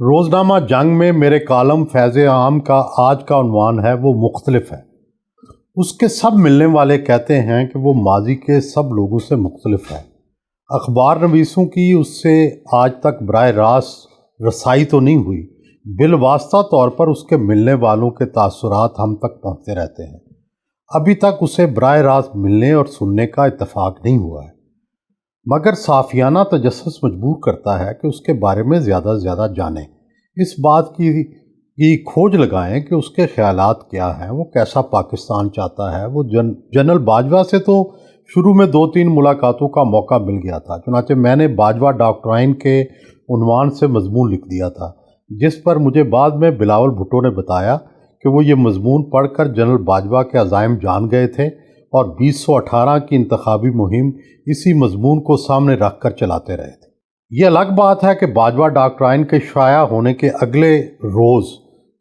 روزنامہ جنگ میں میرے کالم فیض عام کا آج کا عنوان ہے وہ مختلف ہے۔ اس کے سب ملنے والے کہتے ہیں کہ وہ ماضی کے سب لوگوں سے مختلف ہے۔ اخبار نویسوں کی اس سے آج تک براہ راست رسائی تو نہیں ہوئی، بالواسطہ طور پر اس کے ملنے والوں کے تاثرات ہم تک پہنچتے رہتے ہیں۔ ابھی تک اسے براہ راست ملنے اور سننے کا اتفاق نہیں ہوا ہے، مگر صافیانہ تجسس مجبور کرتا ہے کہ اس کے بارے میں زیادہ سے زیادہ جانیں، اس بات کی کھوج لگائیں کہ اس کے خیالات کیا ہیں، وہ کیسا پاکستان چاہتا ہے۔ وہ جنرل باجوہ سے تو شروع میں 2-3 ملاقاتوں کا موقع مل گیا تھا، چنانچہ میں نے باجوہ ڈاکٹرائن کے عنوان سے مضمون لکھ دیا تھا، جس پر مجھے بعد میں بلاول بھٹو نے بتایا کہ وہ یہ مضمون پڑھ کر جنرل باجوہ کے عزائم جان گئے تھے اور 2018 کی انتخابی مہم اسی مضمون کو سامنے رکھ کر چلاتے رہے تھے۔ یہ الگ بات ہے کہ باجوہ ڈاکٹرائن کے شائع ہونے کے اگلے روز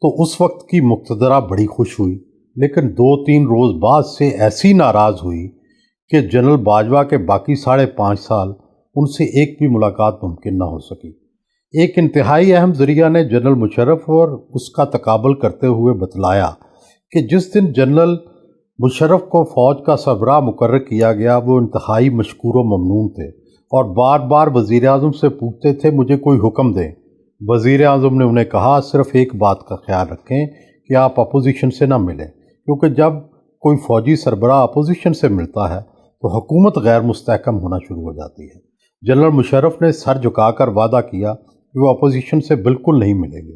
تو اس وقت کی مقتدرہ بڑی خوش ہوئی، لیکن 2-3 روز بعد سے ایسی ناراض ہوئی کہ جنرل باجوہ کے باقی 5.5 سال ان سے ایک بھی ملاقات ممکن نہ ہو سکی۔ ایک انتہائی اہم ذریعہ نے جنرل مشرف اور اس کا تقابل کرتے ہوئے بتلایا کہ جس دن جنرل مشرف کو فوج کا سربراہ مقرر کیا گیا وہ انتہائی مشکور و ممنون تھے اور بار بار وزیر اعظم سے پوچھتے تھے مجھے کوئی حکم دیں۔ وزیر اعظم نے انہیں کہا صرف ایک بات کا خیال رکھیں کہ آپ اپوزیشن سے نہ ملیں، کیونکہ جب کوئی فوجی سربراہ اپوزیشن سے ملتا ہے تو حکومت غیر مستحکم ہونا شروع ہو جاتی ہے۔ جنرل مشرف نے سر جھکا کر وعدہ کیا کہ وہ اپوزیشن سے بالکل نہیں ملیں گے،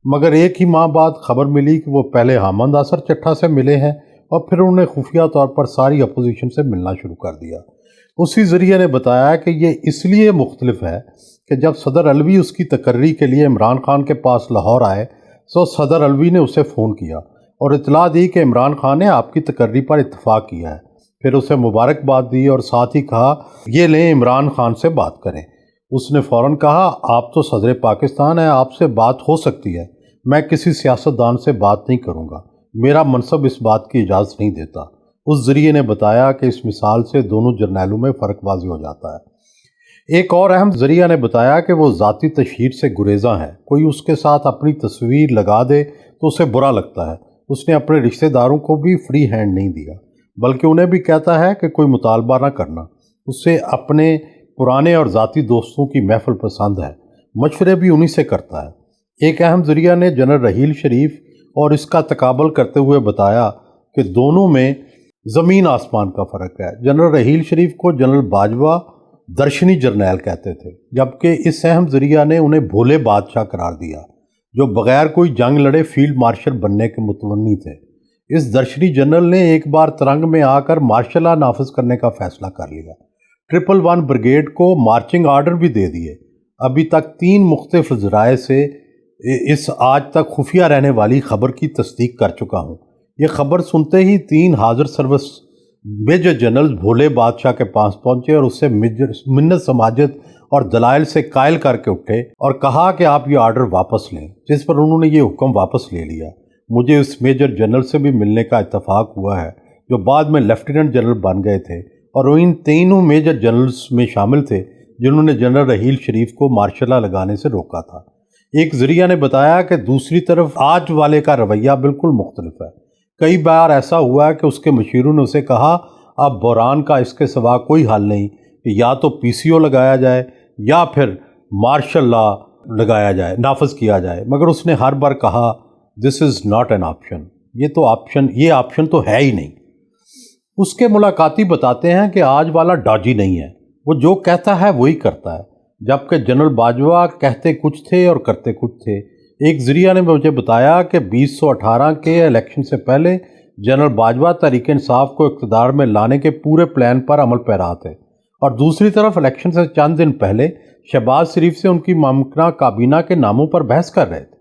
مگر ایک ہی ماہ بعد خبر ملی کہ وہ پہلے حامد اثر چٹھا سے ملے ہیں اور پھر انہوں نے خفیہ طور پر ساری اپوزیشن سے ملنا شروع کر دیا۔ اسی ذریعے نے بتایا کہ یہ اس لیے مختلف ہے کہ جب صدر علوی اس کی تقرری کے لیے عمران خان کے پاس لاہور آئے تو صدر علوی نے اسے فون کیا اور اطلاع دی کہ عمران خان نے آپ کی تقرری پر اتفاق کیا ہے، پھر اسے مبارکباد دی اور ساتھ ہی کہا یہ لیں عمران خان سے بات کریں۔ اس نے فوراً کہا آپ تو صدر پاکستان ہیں، آپ سے بات ہو سکتی ہے، میں کسی سیاستدان سے بات نہیں کروں گا، میرا منصب اس بات کی اجازت نہیں دیتا۔ اس ذریعے نے بتایا کہ اس مثال سے دونوں جرنیلوں میں فرق واضح ہو جاتا ہے۔ ایک اور اہم ذریعہ نے بتایا کہ وہ ذاتی تشہیر سے گریزاں ہے، کوئی اس کے ساتھ اپنی تصویر لگا دے تو اسے برا لگتا ہے۔ اس نے اپنے رشتہ داروں کو بھی فری ہینڈ نہیں دیا، بلکہ انہیں بھی کہتا ہے کہ کوئی مطالبہ نہ کرنا۔ اسے اپنے پرانے اور ذاتی دوستوں کی محفل پسند ہے، مشورے بھی انہی سے کرتا ہے۔ ایک اہم ذریعہ نے جنرل رحیل شریف اور اس کا تقابل کرتے ہوئے بتایا کہ دونوں میں زمین آسمان کا فرق ہے۔ جنرل رحیل شریف کو جنرل باجوہ درشنی جرنیل کہتے تھے، جبکہ اس اہم ذریعہ نے انہیں بھولے بادشاہ قرار دیا جو بغیر کوئی جنگ لڑے فیلڈ مارشل بننے کے متمنی تھے۔ اس درشنی جنرل نے ایک بار ترنگ میں آ کر مارشل لا نافذ کرنے کا فیصلہ کر لیا، 111 بریگیڈ کو مارچنگ آرڈر بھی دے دیے۔ ابھی تک 3 مختلف ذرائع سے اس آج تک خفیہ رہنے والی خبر کی تصدیق کر چکا ہوں۔ یہ خبر سنتے ہی 3 حاضر سروس میجر جنرل بھولے بادشاہ کے پاس پہنچے اور اس سے منت سماجت اور دلائل سے قائل کر کے اٹھے اور کہا کہ آپ یہ آرڈر واپس لیں، جس پر انہوں نے یہ حکم واپس لے لیا۔ مجھے اس میجر جنرل سے بھی ملنے کا اتفاق ہوا ہے جو بعد میں لیفٹیننٹ جنرل بن گئے تھے اور ان 3 میجر جنرلز میں شامل تھے جنہوں نے جنرل رحیل شریف کو مارشل لا لگانے سے روکا تھا۔ ایک ذریعہ نے بتایا کہ دوسری طرف آج والے کا رویہ بالکل مختلف ہے۔ کئی بار ایسا ہوا ہے کہ اس کے مشیروں نے اسے کہا اب بحران کا اس کے سوا کوئی حل نہیں کہ یا تو PCO لگایا جائے یا پھر مارشل لا لگایا جائے، نافذ کیا جائے، مگر اس نے ہر بار کہا دس از ناٹ این آپشن، یہ آپشن تو ہے ہی نہیں۔ اس کے ملاقاتی بتاتے ہیں کہ آج والا ڈاجی نہیں ہے، وہ جو کہتا ہے وہی کرتا ہے، جبکہ جنرل باجوہ کہتے کچھ تھے اور کرتے کچھ تھے۔ ایک ذریعہ نے مجھے بتایا کہ 2018 کے الیکشن سے پہلے جنرل باجوہ تحریک انصاف کو اقتدار میں لانے کے پورے پلان پر عمل پیرا تھے اور دوسری طرف الیکشن سے چند دن پہلے شہباز شریف سے ان کی ممکنہ کابینہ کے ناموں پر بحث کر رہے تھے۔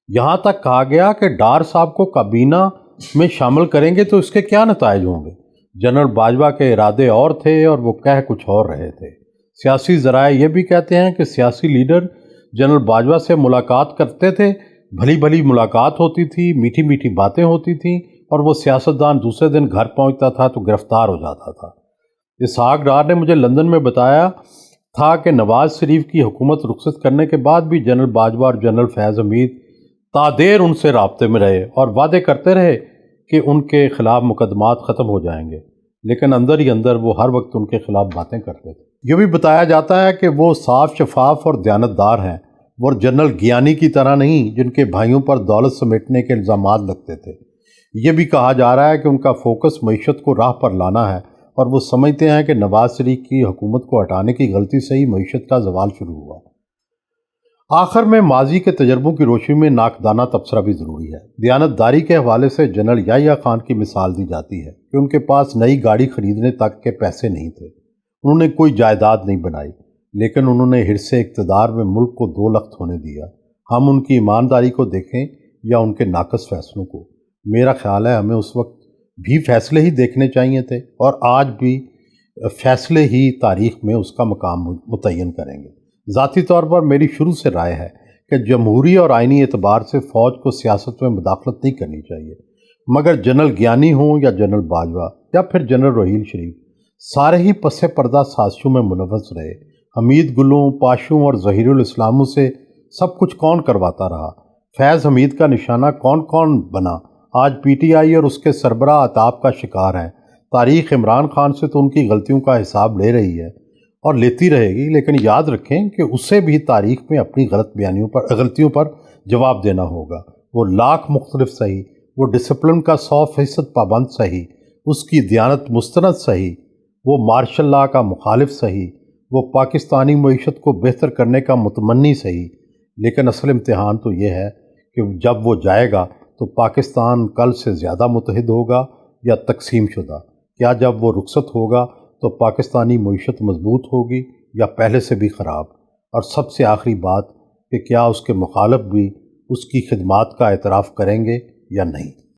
یہاں تک کہا گیا کہ ڈار صاحب کو کابینہ میں شامل کریں گے تو اس کے کیا نتائج ہوں گے۔ جنرل باجوہ کے ارادے اور تھے اور وہ کہہ کچھ اور رہے تھے۔ سیاسی ذرائع یہ بھی کہتے ہیں کہ سیاسی لیڈر جنرل باجوہ سے ملاقات کرتے تھے، بھلی بھلی ملاقات ہوتی تھی، میٹھی میٹھی باتیں ہوتی تھیں اور وہ سیاستدان دوسرے دن گھر پہنچتا تھا تو گرفتار ہو جاتا تھا۔ اسحاق ڈار نے مجھے لندن میں بتایا تھا کہ نواز شریف کی حکومت رخصت کرنے کے بعد بھی جنرل باجوہ اور جنرل فیض حمید تادیر ان سے رابطے میں رہے اور وعدے کرتے رہے کہ ان کے خلاف مقدمات ختم ہو جائیں گے، لیکن اندر ہی اندر وہ ہر وقت ان کے خلاف باتیں کرتے تھے۔ یہ بھی بتایا جاتا ہے کہ وہ صاف شفاف اور دیانتدار ہیں، وہ جنرل گیانی کی طرح نہیں جن کے بھائیوں پر دولت سمیٹنے کے الزامات لگتے تھے۔ یہ بھی کہا جا رہا ہے کہ ان کا فوکس معیشت کو راہ پر لانا ہے اور وہ سمجھتے ہیں کہ نواز شریف کی حکومت کو ہٹانے کی غلطی سے ہی معیشت کا زوال شروع ہوا۔ آخر میں ماضی کے تجربوں کی روشنی میں ناقدانہ تبصرہ بھی ضروری ہے۔ دیانتداری کے حوالے سے جنرل یحییٰ خان کی مثال دی جاتی ہے کہ ان کے پاس نئی گاڑی خریدنے تک کے پیسے نہیں تھے، انہوں نے کوئی جائیداد نہیں بنائی، لیکن انہوں نے حرص اقتدار میں ملک کو دو لخت ہونے دیا۔ ہم ان کی ایمانداری کو دیکھیں یا ان کے ناقص فیصلوں کو، میرا خیال ہے ہمیں اس وقت بھی فیصلے ہی دیکھنے چاہیے تھے اور آج بھی فیصلے ہی تاریخ میں اس کا مقام متعین کریں گے۔ ذاتی طور پر میری شروع سے رائے ہے کہ جمہوری اور آئینی اعتبار سے فوج کو سیاست میں مداخلت نہیں کرنی چاہیے، مگر جنرل گیانی ہوں یا جنرل باجوہ یا پھر جنرل رحیل شریف، سارے ہی پس پردہ سازشوں میں ملوث رہے۔ حمید گلوں، پاشوں اور ظہیر الاسلاموں سے سب کچھ کون کرواتا رہا؟ فیض حمید کا نشانہ کون کون بنا؟ آج پی ٹی آئی اور اس کے سربراہ عطاب کا شکار ہے۔ تاریخ عمران خان سے تو ان کی غلطیوں کا حساب لے رہی ہے اور لیتی رہے گی، لیکن یاد رکھیں کہ اسے بھی تاریخ میں اپنی غلطیوں پر جواب دینا ہوگا۔ وہ لاکھ مختلف سہی، وہ ڈسپلن کا 100% پابند سہی، اس کی دیانت مستند سہی، وہ مارشل لاء کا مخالف سہی، وہ پاکستانی معیشت کو بہتر کرنے کا متمنی سہی، لیکن اصل امتحان تو یہ ہے کہ جب وہ جائے گا تو پاکستان کل سے زیادہ متحد ہوگا یا تقسیم شدہ؟ کیا جب وہ رخصت ہوگا تو پاکستانی معیشت مضبوط ہوگی یا پہلے سے بھی خراب؟ اور سب سے آخری بات کہ کیا اس کے مخالف بھی اس کی خدمات کا اعتراف کریں گے یا نہیں؟